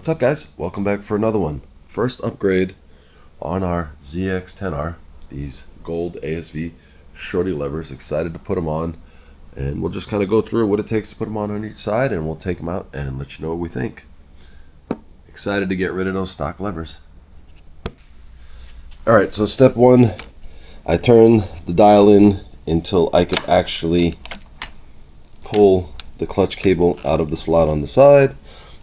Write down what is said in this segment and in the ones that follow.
What's up, guys? Welcome back for another one. First upgrade on our ZX-10R, these gold ASV shorty levers. Excited to put them on, and we'll just kind of go through what it takes to put them on each side, and we'll take them out and let you know what we think. Excited to get rid of those stock levers. Alright, so step one, I turn the dial in until I can actually pull the clutch cable out of the slot on the side.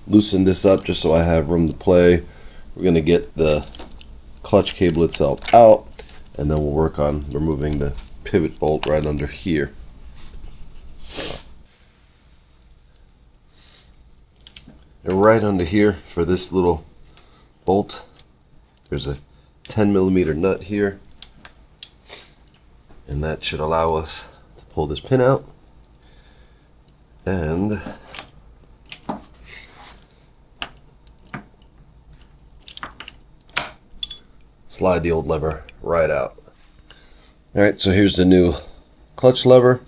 Loosen this up just so I have room to play. We're going to get the clutch cable itself out, and then we'll work on removing the pivot bolt right under here. And right under here for this little bolt, there's a 10mm nut here, and that should allow us to pull this pin out and slide the old lever right out. Alright, so here's the new clutch lever.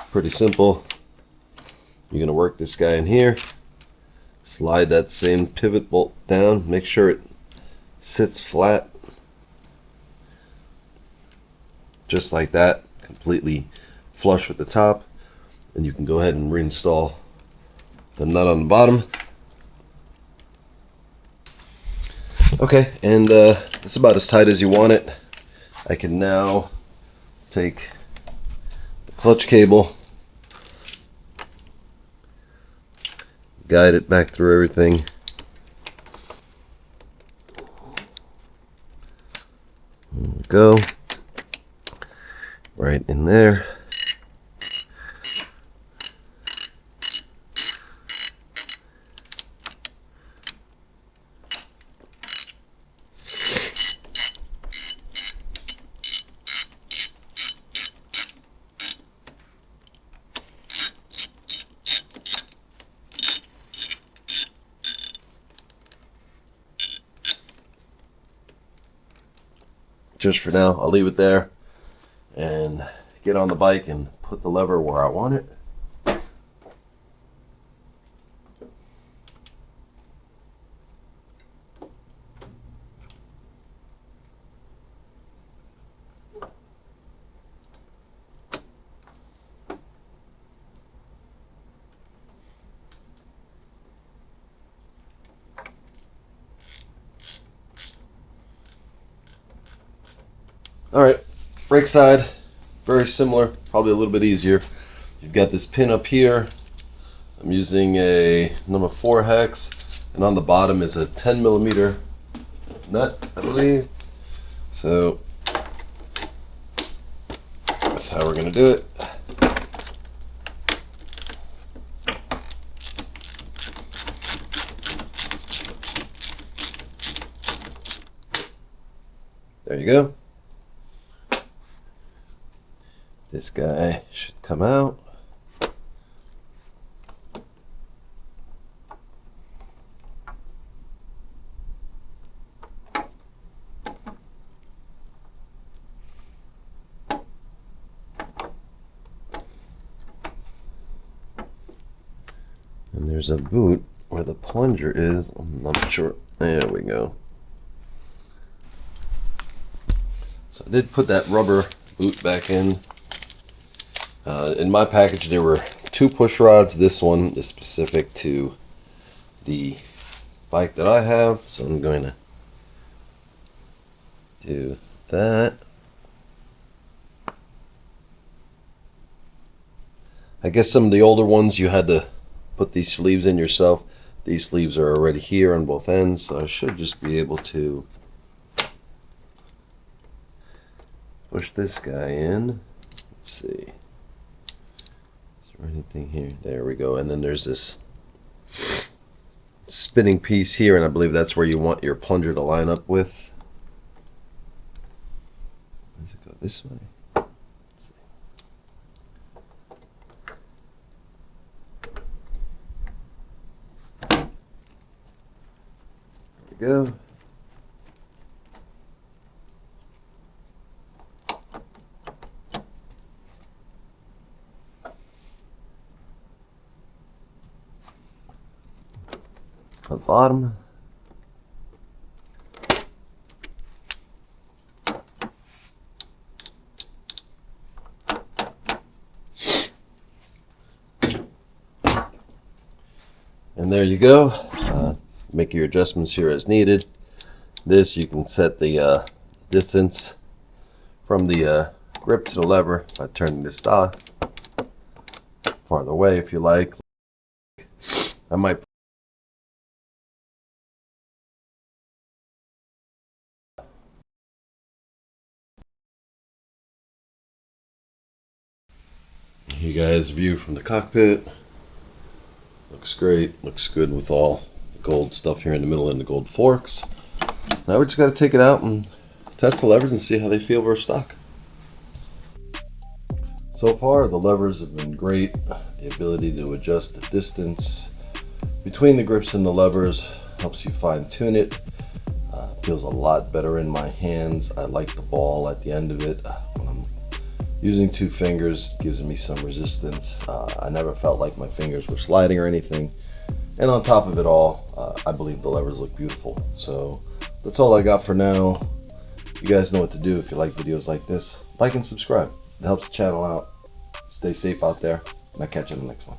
Pretty simple. You're going to work this guy in here, slide that same pivot bolt down, make sure it sits flat, just like that, completely flush with the top, and you can go ahead and reinstall the nut on the bottom. Okay, and it's about as tight as you want it. I can now take the clutch cable, guide it back through everything. There we go. Right in there. Just for now, I'll leave it there and get on the bike and put the lever where I want it. Alright, brake side, very similar, probably a little bit easier. You've got this pin up here. I'm using a number 4 hex, and on the bottom is a 10mm nut, I believe. So that's how we're going to do it. There you go. This guy should come out. And there's a boot where the plunger is. I'm not sure. There we go. So I did put that rubber boot back in. In my package there were 2 push rods. This one is specific to the bike that I have, so I'm going to do that. I guess some of the older ones you had to put these sleeves in yourself. These sleeves are already here on both ends, so I should just be able to push this guy in. Let's see. Or anything here. There we go. And then there's this spinning piece here, and I believe that's where you want your plunger to line up with. Does it go this way? Let's see. There we go. on the bottom. And there you go. Make your adjustments here as needed. This, you can set the distance from the grip to the lever by turning this dial farther away if you like. I might you guys view from the cockpit. Looks great, looks good with all the gold stuff here in the middle and the gold forks. Now we just got to take it out and test the levers and see how they feel versus stock. So far the levers have been great. The ability to adjust the distance between the grips and the levers helps you fine tune it. Feels a lot better in my hands. I like the ball at the end of it. When I'm using two fingers, it gives me some resistance. I never felt like my fingers were sliding or anything. And on top of it all, I believe the levers look beautiful. So that's all I got for now. You guys know what to do if you like videos like this. Like and subscribe. It helps the channel out. Stay safe out there, and I'll catch you in the next one.